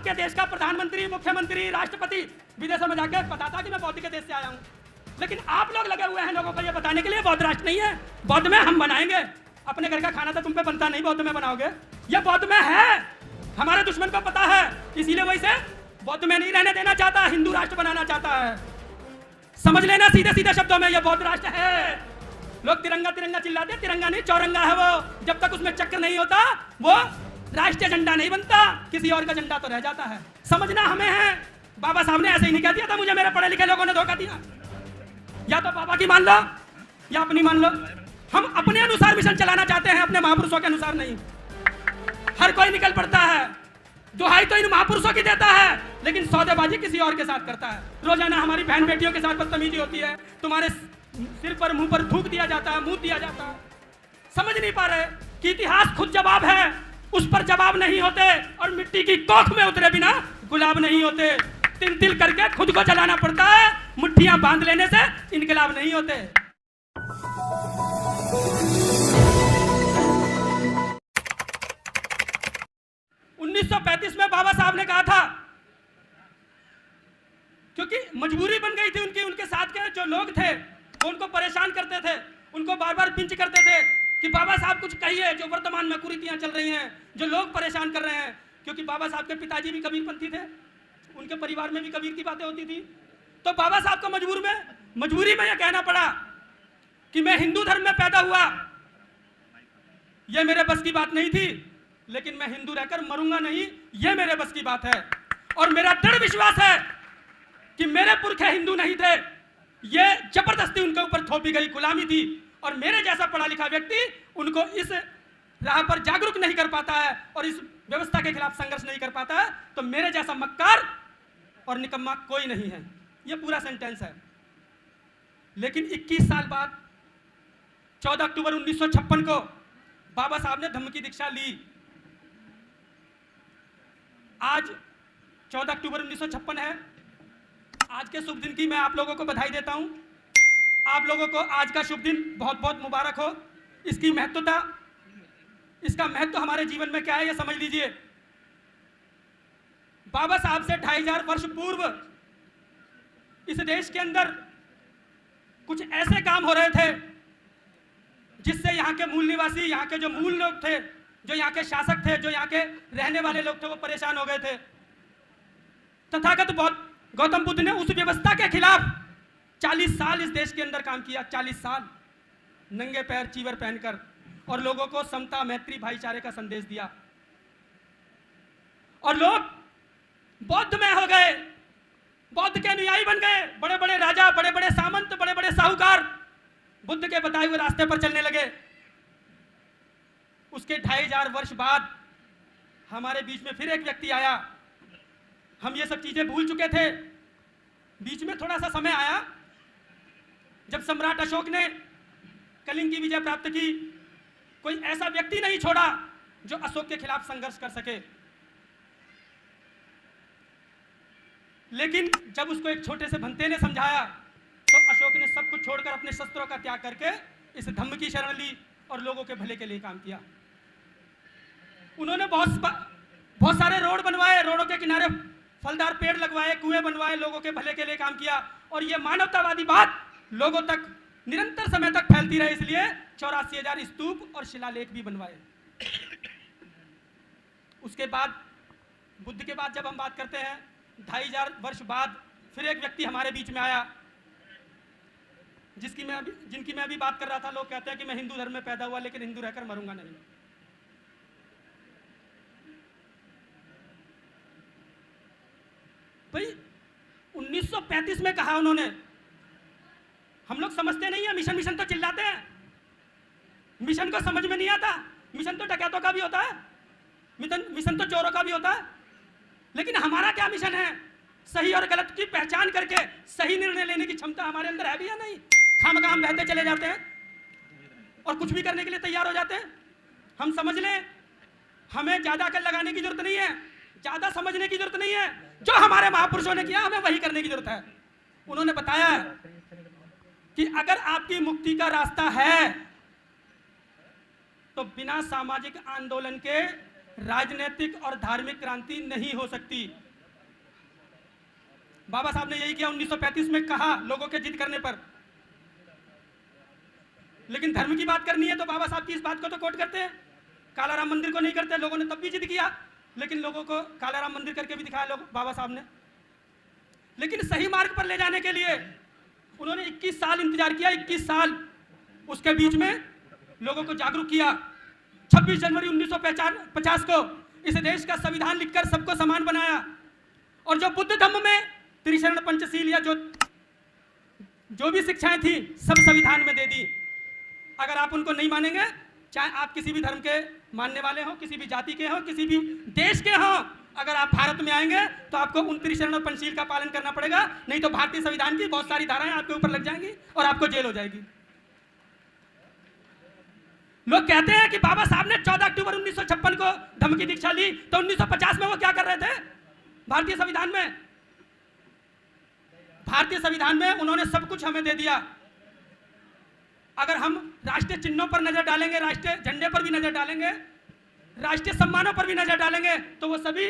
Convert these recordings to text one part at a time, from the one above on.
के देश का प्रधानमंत्री, मुख्यमंत्री, राष्ट्रपति विदेशों में जाके बताता कि मैं बौद्ध के देश से आया हूँ। लेकिन आप लोग लगे हुए हैं लोगों को ये बताने के लिए बौद्ध राष्ट्र नहीं है, बौद्ध में हम बनाएंगे। अपने घर का खाना तो तुम पे बनता नहीं, बौद्ध में बनाओगे। ये बौद्ध में है, हमारे दुश्मन को पता है, इसीलिए वैसे बौद्ध में नहीं रहने देना चाहता, हिंदू राष्ट्र बनाना चाहता है। समझ लेना सीधे सीधे शब्दों में, ये बौद्ध राष्ट्र है। लोग तिरंगा तिरंगा चिल्लाते, तिरंगा नहीं चौरंगा है वो। जब तक उसमें चक्र नहीं होता वो राष्ट्रीय झंडा नहीं बनता, किसी और का झंडा तो रह जाता है। समझना हमें है। बाबा साहब ने ऐसे ही नहीं कह दिया था, मुझे मेरे पढ़े लिखे लोगों ने धोखा दिया। या तो बाबा की मान लो या अपनी मान लो। हम अपने अनुसार मिशन चलाना चाहते हैं, अपने महापुरुषों के अनुसार नहीं। हर कोई निकल पड़ता है, दुहाई तो इन महापुरुषों की देता है, लेकिन सौदेबाजी किसी और के साथ करता है। रोजाना हमारी बहन बेटियों के साथ बदतमीजी होती है, तुम्हारे सिर पर मुंह पर थूक दिया जाता है, मुंह दिया जाता है। समझ नहीं पा रहे कि इतिहास खुद जवाब है, उस पर जवाब नहीं होते, और मिट्टी की कोख में उतरे बिना गुलाब नहीं होते। तिल तिल करके खुद को जलाना पड़ता है, मुट्ठियां बांध लेने से इनकलाब नहीं होते। में बाबा साहब ने कहा था, क्योंकि मजबूरी बन गई थी उनकी, उनके साथ के जो लोग थे वो उनको परेशान करते थे, उनको बार बार पिंच करते थे कि बाबा साहब कुछ कहिए, जो वर्तमान में कुरीतियां चल रही हैं, जो लोग परेशान कर रहे हैं। क्योंकि बाबा साहब के पिताजी भी कबीरपंथी थे, उनके परिवार में भी कबीर की बातें होती थी। तो बाबा साहब को मजबूरी में यह कहना पड़ा कि मैं हिंदू धर्म में पैदा हुआ, यह मेरे बस की बात नहीं थी, लेकिन मैं हिंदू रहकर मरूंगा नहीं, यह मेरे बस की बात है। और मेरा दृढ़ विश्वास है कि मेरे पुरखे हिंदू नहीं थे, यह जबरदस्ती उनके ऊपर थोपी गई गुलामी थी। और मेरे जैसा पढ़ा लिखा व्यक्ति उनको इस राह पर जागरूक नहीं कर पाता है और इस व्यवस्था के खिलाफ संघर्ष नहीं कर पाता है, तो मेरे जैसा मक्कार और निकम्मा कोई नहीं है। यह पूरा सेंटेंस है। लेकिन 21 साल बाद 14 अक्टूबर 1956 को बाबा साहब ने धम्म की दीक्षा ली। आज 14 अक्टूबर 1956 है। आज के शुभ दिन की मैं आप लोगों को बधाई देता हूं। आप लोगों को आज का शुभ दिन बहुत बहुत मुबारक हो। इसकी महत्वता, इसका महत्व हमारे जीवन में क्या है, यह समझ लीजिए। बाबा साहब से 2500 वर्ष पूर्व इस देश के अंदर कुछ ऐसे काम हो रहे थे जिससे यहाँ के मूल निवासी, यहाँ के जो मूल लोग थे, जो यहाँ के शासक थे, जो यहाँ के रहने वाले लोग थे, वो परेशान हो गए थे। तथागत गौतम बुद्ध ने उस व्यवस्था के खिलाफ 40 साल इस देश के अंदर काम किया। 40 साल नंगे पैर चीवर पहनकर, और लोगों को समता, मैत्री, भाईचारे का संदेश दिया। और लोग बौद्ध में हो गए, बौद्ध के अनुयायी बन गए। बड़े बड़े राजा, बड़े बड़े सामंत, बड़े बड़े साहूकार बुद्ध के बताए हुए रास्ते पर चलने लगे। उसके 2500 वर्ष बाद हमारे बीच में फिर एक व्यक्ति आया। हम ये सब चीजें भूल चुके थे। बीच में थोड़ा सा समय आया जब सम्राट अशोक ने कलिंग की विजय प्राप्त की। कोई ऐसा व्यक्ति नहीं छोड़ा जो अशोक के खिलाफ संघर्ष कर सके। लेकिन जब उसको एक छोटे से भंते ने समझाया तो अशोक ने सब कुछ छोड़कर अपने शस्त्रों का त्याग करके इस धम्म की शरण ली और लोगों के भले के लिए काम किया। उन्होंने बहुत सारे रोड बनवाए, रोडों के किनारे फलदार पेड़ लगवाए, कुएं बनवाए, लोगों के भले के लिए काम किया। और ये मानवतावादी बात लोगों तक निरंतर समय तक फैलती रहे, इसलिए 84,000 स्तूप और शिलालेख भी बनवाए। उसके बाद बुद्ध के बाद जब हम बात करते हैं, 2500 वर्ष बाद फिर एक व्यक्ति हमारे बीच में आया जिनकी मैं अभी बात कर रहा था। लोग कहते हैं कि मैं हिंदू धर्म में पैदा हुआ, लेकिन हिंदू रहकर मरूंगा नहीं। भाई 1935 में कहा उन्होंने। हम लोग समझते नहीं है, मिशन मिशन तो चिल्लाते हैं, मिशन को समझ में नहीं आता। मिशन तो डकैतों का भी होता है, मिशन तो चोरों का भी होता है। लेकिन हमारा क्या मिशन है? सही और गलत की पहचान करके सही निर्णय लेने की क्षमता हमारे अंदर है भी या नहीं? खामखा हम बहते चले जाते हैं और कुछ भी करने के लिए तैयार हो जाते हैं। हम समझ लें, हमें ज्यादा अकल लगाने की जरूरत नहीं है, ज्यादा समझने की जरूरत नहीं है। जो हमारे महापुरुषों ने किया हमें वही करने की जरूरत है। उन्होंने बताया कि अगर आपकी मुक्ति का रास्ता है तो बिना सामाजिक आंदोलन के राजनीतिक और धार्मिक क्रांति नहीं हो सकती। बाबा साहब ने यही किया 1935 में, कहा लोगों के जिद करने पर। लेकिन धर्म की बात करनी है तो बाबा साहब की इस बात को तो कोट करते हैं, काला राम मंदिर को नहीं करते। लोगों ने तब भी जिद किया, लेकिन लोगों को काला राम मंदिर करके भी दिखाया लोग बाबा साहब ने। लेकिन सही मार्ग पर ले जाने के लिए उन्होंने 21 साल इंतजार किया, 21 साल। उसके बीच में लोगों को जागरूक किया। 26 जनवरी 1950 को इस देश का संविधान लिखकर सबको समान बनाया। और जो बुद्ध धम्म में त्रिशरण पंचशील या जो भी शिक्षाएं थी सब संविधान में दे दी। अगर आप उनको नहीं मानेंगे, चाहे आप किसी भी धर्म के मानने वाले हो, किसी भी जाति के हो, किसी भी देश के हो, अगर आप भारत में आएंगे तो आपको उन त्रिशरण और पंचशील का पालन करना पड़ेगा, नहीं तो भारतीय संविधान की बहुत सारी धाराएं आपके ऊपर लग जाएंगी और आपको जेल हो जाएगी। लोग कहते हैं कि बाबा साहब ने 14 अक्टूबर 1956 को धम्म की दीक्षा ली, तो 1950 में वो क्या कर रहे थे भारतीय संविधान में? भारतीय संविधान में उन्होंने सब कुछ हमें दे दिया। अगर हम राष्ट्रीय चिन्हों पर नजर डालेंगे, राष्ट्रीय झंडे पर भी नजर डालेंगे, राष्ट्रीय सम्मानों पर भी नजर डालेंगे, तो वो सभी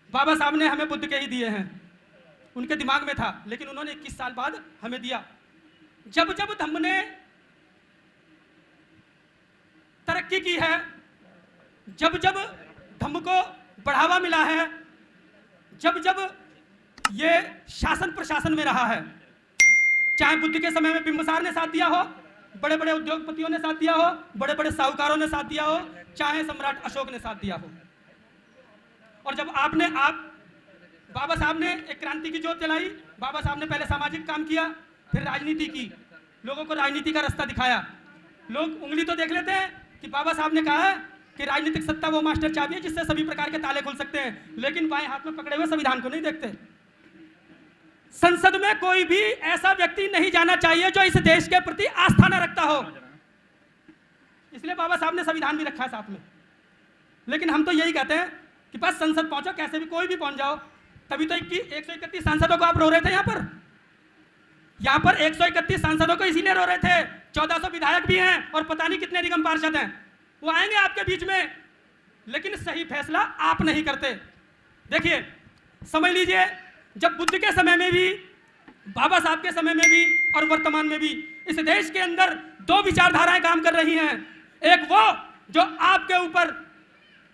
बाबा साहब ने हमें बुद्ध के ही दिए हैं। उनके दिमाग में था, लेकिन उन्होंने 21 साल बाद हमें दिया। जब जब धम्म ने तरक्की की है, जब जब धम्म को बढ़ावा मिला है, जब जब ये शासन प्रशासन में रहा है, चाहे बुद्ध के समय में बिंबिसार ने साथ दिया हो, बड़े बड़े उद्योगपतियों ने साथ दिया हो, बड़े बड़े साहूकारों ने साथ दिया हो, चाहे सम्राट अशोक ने साथ दिया हो। और जब बाबा साहब ने एक क्रांति की जोत जलाई। बाबा साहब ने पहले सामाजिक काम किया, फिर राजनीति की, लोगों को राजनीति का रास्ता दिखाया। लोग उंगली तो देख लेते हैं कि बाबा साहब ने कहा है कि राजनीतिक सत्ता वो मास्टर चाबी है जिससे सभी प्रकार के ताले खुल सकते हैं, लेकिन बाएं हाथ में पकड़े हुए संविधान को नहीं देखते। संसद में कोई भी ऐसा व्यक्ति नहीं जाना चाहिए जो इस देश के प्रति आस्था न रखता हो, इसलिए बाबा साहब ने संविधान भी रखा है साथ में। लेकिन हम तो यही कहते हैं कि बस संसद पहुंचो, कैसे भी कोई भी पहुंच जाओ। तभी तो 131 सांसदों को आप रो रहे थे यहाँ पर 131 सांसदों को इसीलिए रो रहे थे। 1400 विधायक भी हैं और पता नहीं कितने निगम पार्षद हैं, वो आएंगे आपके बीच में, लेकिन सही फैसला आप नहीं करते। देखिए, समझ लीजिए, जब बुद्ध के समय में भी, बाबा साहब के समय में भी और वर्तमान में भी इस देश के अंदर दो विचारधाराएं काम कर रही हैं। एक वो जो आपके ऊपर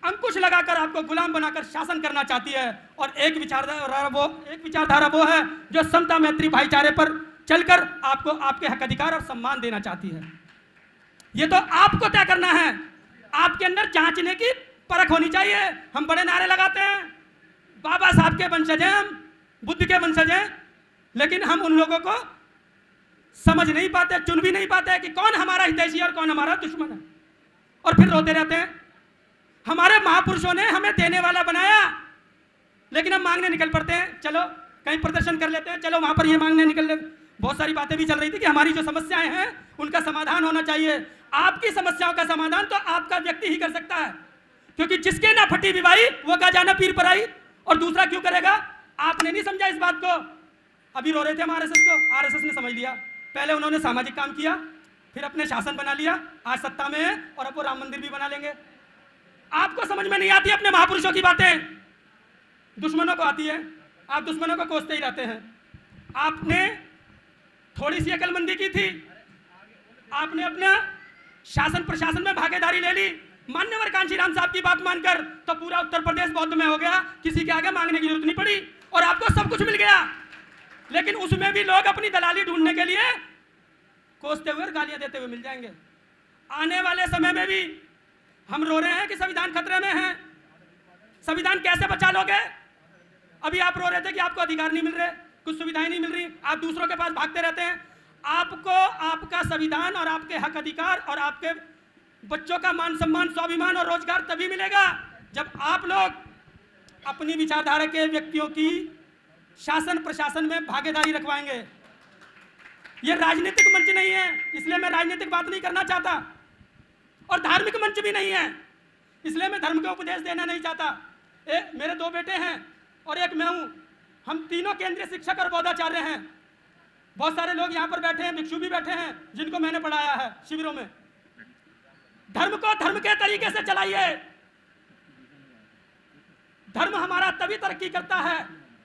अंकुश लगाकर आपको गुलाम बनाकर शासन करना चाहती है, और एक विचारधारा वो है जो समता मैत्री भाईचारे पर चलकर आपको आपके हक अधिकार और सम्मान देना चाहती है। ये तो आपको तय करना है, आपके अंदर जांचने की परख होनी चाहिए। हम बड़े नारे लगाते हैं, बाबा साहब के वंशज हैं हम, बुद्ध के वंशज हैं, लेकिन हम उन लोगों को समझ नहीं पाते, चुन भी नहीं पाते कि कौन हमारा हितैषी और कौन हमारा दुश्मन है, और फिर रोते रहते हैं। हमारे महापुरुषों ने हमें देने वाला बनाया, लेकिन हम मांगने निकल पड़ते हैं। चलो कहीं प्रदर्शन कर लेते हैं, चलो वहां पर ये मांगने निकल लेते। बहुत सारी बातें भी चल रही थी कि हमारी जो समस्याएं हैं उनका समाधान होना चाहिए। आपकी समस्याओं का समाधान तो आपका व्यक्ति ही कर सकता है, क्योंकि जिसके ना फटी विवाही वो का जाना पीर पर आई, और दूसरा क्यों करेगा? आपने नहीं समझा इस बात को। अभी रो रहे थे हम आरएसएस को, आरएसएस ने समझ लिया। पहले उन्होंने सामाजिक काम किया, फिर अपने शासन बना लिया, आज सत्ता में है, और अब वो राम मंदिर भी बना लेंगे। आपको समझ में नहीं आती अपने महापुरुषों की बातें, दुश्मनों को आती है। आप दुश्मनों को कोसते ही रहते हैं। आपने थोड़ी सी अकलमंदी की थी, आपने अपना शासन प्रशासन में भागीदारी ले ली, मान्यवर कांशीराम साहब की बात मानकर, तो पूरा उत्तर प्रदेश बौद्ध में हो गया, किसी के आगे मांगने की जरूरत नहीं पड़ी और आपको सब कुछ मिल गया। लेकिन उसमें भी लोग अपनी दलाली ढूंढने के लिए कोसते हुए, गालियां देते हुए मिल जाएंगे। आने वाले समय में भी हम रो रहे हैं कि संविधान खतरे में है। संविधान कैसे बचा लोगे? अभी आप रो रहे थे कि आपको अधिकार नहीं मिल रहे, कुछ सुविधाएं नहीं मिल रही, आप दूसरों के पास भागते रहते हैं। आपको आपका संविधान और आपके हक अधिकार और आपके बच्चों का मान सम्मान, स्वाभिमान और रोजगार तभी मिलेगा जब आप लोग अपनी विचारधारा के व्यक्तियों की शासन प्रशासन में भागीदारी रखवाएंगे। यह राजनीतिक मंच नहीं है, इसलिए मैं राजनीतिक बात नहीं करना चाहता, और धार्मिक मंच भी नहीं है, इसलिए मैं धर्म का उपदेश देना नहीं चाहता। मेरे दो बेटे हैं और एक मैं हूं, हम तीनों केंद्रीय शिक्षक और बौद्धाचार्य हैं। बहुत सारे लोग यहाँ पर बैठे हैं, भिक्षु भी बैठे हैं जिनको मैंने पढ़ाया है शिविरों में। धर्म को धर्म के तरीके से चलाइए। धर्म हमारा तभी तरक्की करता है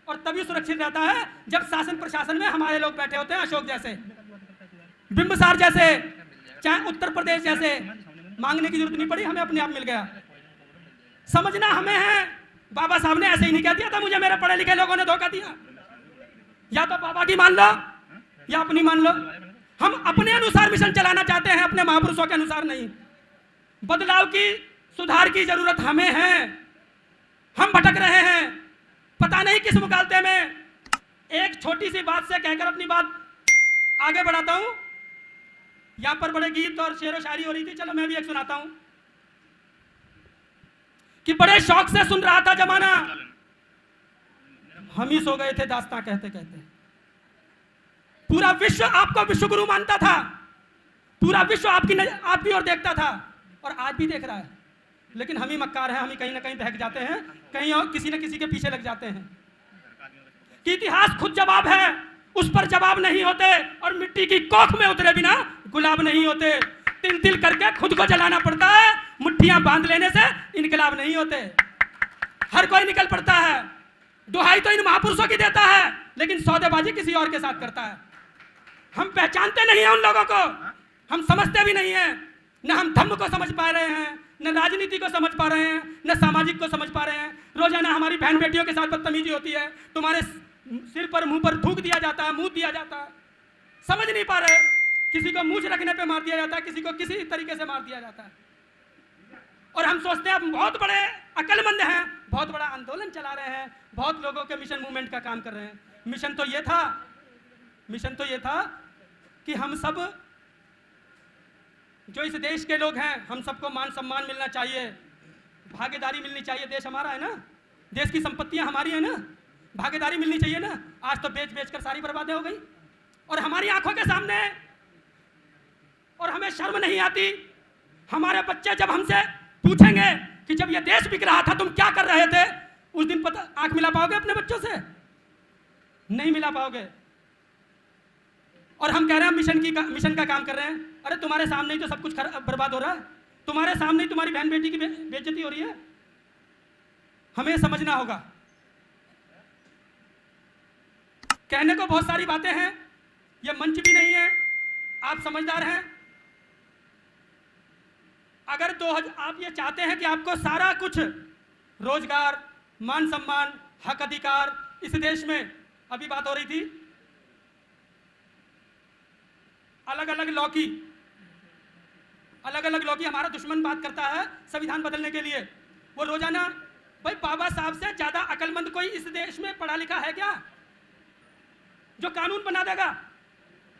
और तभी सुरक्षित रहता है जब शासन प्रशासन में हमारे लोग बैठे होते हैं, अशोक जैसे, बिंबिसार जैसे, चाहे उत्तर प्रदेश जैसे। मांगने की जरूरत नहीं पड़ी, हमें अपने आप मिल गया। समझना हमें है, बाबा साहब ने ऐसे ही नहीं कह दिया था मुझे मेरे पढ़े लिखे लोगों ने धोखा दिया। या तो बाबा की मान लो या अपनी मान लो। हम अपने अनुसार मिशन चलाना चाहते हैं, अपने महापुरुषों के अनुसार नहीं। बदलाव की, सुधार की जरूरत हमें है। हम भटक रहे हैं, पता नहीं किस मुकालते में। एक छोटी सी बात से कहकर अपनी बात आगे बढ़ाता हूं। यहां पर बड़े गीत और शेर व शायरी हो रही थी, चलो मैं भी एक सुनाता हूं कि बड़े शौक से सुन रहा था जमाना, हम ही सो गए थे दास्तां कहते कहते। पूरा विश्व आपको विश्व गुरु मानता था, पूरा विश्व आपकी ओर देखता था और आज भी देख रहा है। लेकिन हम ही मक्कार हैं, हम ही कहीं ना कहीं बहक जाते हैं, कहीं और किसी न किसी के पीछे लग जाते हैं। कि इतिहास खुद जवाब है, उस पर जवाब नहीं होते, और मिट्टी की कोख में उतरे बिना गुलाब नहीं होते। तिल तिल करके खुद को जलाना पड़ता है, मुट्ठियां बांध लेने से इनकलाब नहीं होते। हर कोई निकल पड़ता है, दुहाई तो इन महापुरुषों की देता है, लेकिन सौदेबाजी किसी और के साथ करता है। हम पहचानते नहीं हैं उन लोगों को, हम समझते भी नहीं हैं। न हम धर्म को समझ पा रहे हैं, न राजनीति को समझ पा रहे हैं, न सामाजिक को समझ पा रहे हैं। रोजाना हमारी बहन बेटियों के साथ बदतमीजी होती है, तुम्हारे सिर पर मुंह पर थूक दिया जाता है, मुंह दिया जाता है, समझ नहीं पा रहे। किसी को मूंछ रखने पे मार दिया जाता है, किसी को किसी तरीके से मार दिया जाता है। और हम सोचते हैं हम बहुत बड़े अक्लमंद हैं, बहुत बड़ा आंदोलन चला रहे हैं, बहुत लोगों के मिशन मूवमेंट का काम कर रहे हैं। मिशन तो ये था कि हम सब जो इस देश के लोग हैं, हम सबको मान सम्मान मिलना चाहिए, भागीदारी मिलनी चाहिए। देश हमारा है ना, देश की संपत्तियां हमारी है ना, भागीदारी मिलनी चाहिए ना। आज तो बेच बेच कर सारी बर्बादी हो गई और हमारी आंखों के सामने, और हमें शर्म नहीं आती। हमारे बच्चे जब हमसे पूछेंगे कि जब ये देश बिक रहा था तुम क्या कर रहे थे, उस दिन पता आंख मिला पाओगे अपने बच्चों से? नहीं मिला पाओगे। और हम कह रहे हैं मिशन का काम कर रहे हैं। अरे तुम्हारे सामने ही तो सब कुछ बर्बाद हो रहा है, तुम्हारे सामने ही तुम्हारी बहन बेटी की बेइज्जती हो रही है। हमें समझना होगा। कहने को बहुत सारी बातें हैं, ये मंच भी नहीं है, आप समझदार हैं। अगर आप ये चाहते हैं कि आपको सारा कुछ, रोजगार, मान सम्मान, हक अधिकार इस देश में, अभी बात हो रही थी अलग अलग लॉ की हमारा दुश्मन बात करता है संविधान बदलने के लिए। वो रोजाना, भाई बाबा साहब से ज्यादा अकलमंद कोई इस देश में पढ़ा लिखा है क्या जो कानून बना देगा?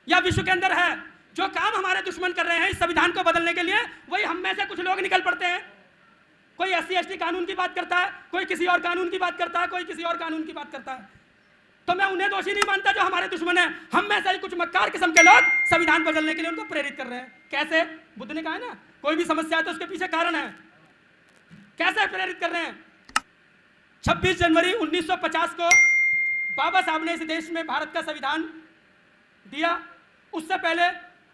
या विश्व के अंदर है? जो काम हमारे दुश्मन कर रहे हैं इस संविधान को बदलने के लिए, वही हम में से कुछ लोग निकल पड़ते हैं। कोई SC/ST कानून की बात करता है, कोई किसी और कानून की बात करता है, कोई किसी और कानून की बात करता है। तो मैं उन्हें दोषी नहीं मानता जो हमारे दुश्मन है। हम में से ही कुछ मक्कार किस्म के लोग संविधान बदलने के लिए उनको प्रेरित कर रहे हैं। कैसे? बुद्ध ने कहा है ना, कोई भी समस्या है तो उसके पीछे कारण है। कैसे प्रेरित कर रहे हैं? 26 जनवरी 1950 को बाबा साहब ने इस देश में भारत का संविधान दिया। उससे पहले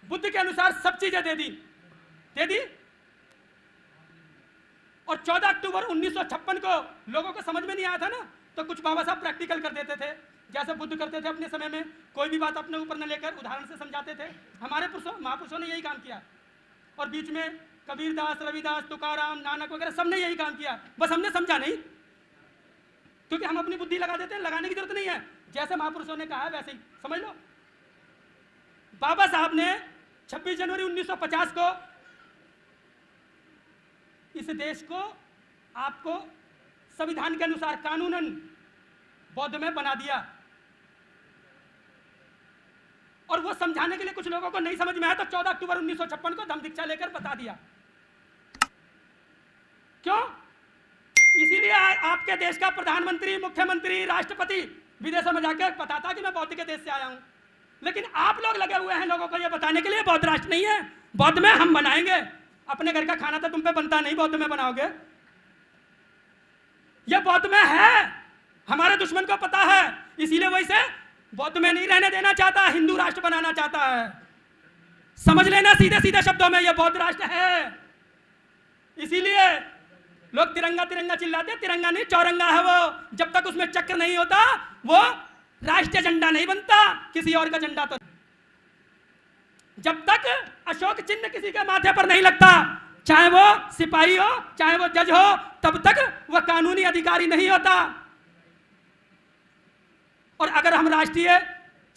बुद्ध के अनुसार सब चीजें दे दी। और 14 अक्टूबर 1956 को लोगों को समझ में नहीं आया था ना, तो कुछ बाबा साहब प्रैक्टिकल कर देते थे, जैसे बुद्ध करते थे अपने समय में। कोई भी बात अपने ऊपर न लेकर उदाहरण से समझाते थे। हमारे महापुरुषों ने यही काम किया। और बीच में कबीरदास, रविदास, तुकाराम, नानक वगैरह सबने यही काम किया। बस हमने समझा नहीं, क्योंकि हम अपनी बुद्धि लगा देते हैं। लगाने की जरूरत नहीं है, जैसे महापुरुषों ने कहा है वैसे ही समझ लो। बाबा साहब ने 26 जनवरी 1950 को इस देश को आपको संविधान के अनुसार कानूनन बौद्ध में बना दिया। और वो समझाने के लिए कुछ लोगों को नहीं समझ में आया तो 14 अक्टूबर 1956 को धम्म दीक्षा लेकर बता दिया। क्यों? इसीलिए आपके देश का प्रधानमंत्री, मुख्यमंत्री, राष्ट्रपति विदेशों में जाकर बताता कि मैं बौद्ध के देश से आया हूं। लेकिन आप लोग लगे हुए हैं लोगों को यह बताने के लिए बौद्ध राष्ट्र नहीं है, बौद्ध में हम बनाएंगे। अपने घर का खाना तो तुम पे बनता नहीं, बौद्ध में बनाओगे। यह बौद्ध में है, हमारे दुश्मन को पता है, इसीलिए वैसे बौद्ध में नहीं रहने देना चाहता, हिंदू राष्ट्र बनाना चाहता है। समझ लेना सीधे सीधे शब्दों में, यह बौद्ध राष्ट्र है। इसीलिए लोग तिरंगा तिरंगा चिल्लाते हैं। तिरंगा नहीं, चौरंगा है वो। जब तक उसमें चक्र नहीं होता वो राष्ट्रीय झंडा नहीं बनता, किसी और का झंडा तो। जब तक अशोक चिन्ह किसी के माथे पर नहीं लगता, चाहे वो सिपाही हो चाहे वो जज हो, तब तक वह कानूनी अधिकारी नहीं होता। और अगर हम राष्ट्रीय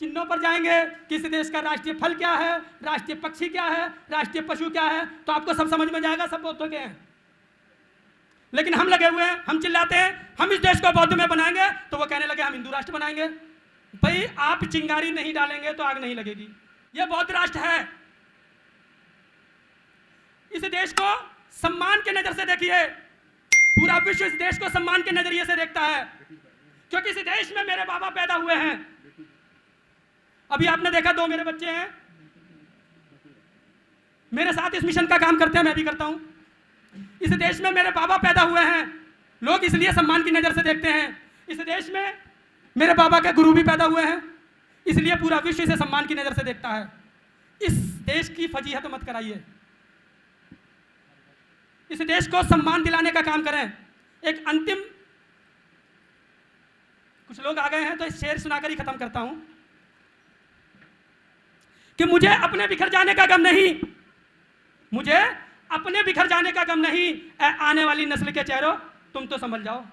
चिन्हों पर जाएंगे, किसी देश का राष्ट्रीय फल क्या है, राष्ट्रीय पक्षी क्या है, राष्ट्रीय पशु क्या है, तो आपको सब समझ में जाएगा, सब बौद्धों के हैं। लेकिन हम लगे हुए हैं, हम चिल्लाते हैं हम इस देश को बौद्ध में बनाएंगे, तो वो कहने लगे हम हिंदू राष्ट्र बनाएंगे। भाई आप चिंगारी नहीं डालेंगे तो आग नहीं लगेगी। ये बौद्ध राष्ट्र है। इस देश को सम्मान के नजर से देखिए। पूरा विश्व इस देश को सम्मान के नजरिए से देखता है, क्योंकि इस देश में मेरे बाबा पैदा हुए हैं। अभी आपने देखा 2 मेरे बच्चे हैं, मेरे साथ इस मिशन का काम करते हैं, मैं भी करता हूं। इस देश में मेरे बाबा पैदा हुए हैं, लोग इसलिए सम्मान की नजर से देखते हैं। इस देश में मेरे बाबा के गुरु भी पैदा हुए हैं, इसलिए पूरा विश्व इसे सम्मान की नजर से देखता है। इस देश की फजीहत मत कराइए, इस देश को सम्मान दिलाने का काम करें। एक अंतिम, कुछ लोग आ गए हैं तो इस शेर सुनाकर ही खत्म करता हूं कि मुझे अपने बिखर जाने का गम नहीं, मुझे अपने बिखर जाने का गम नहीं, आने वाली नस्ल के चेहरों तुम तो संभल जाओ।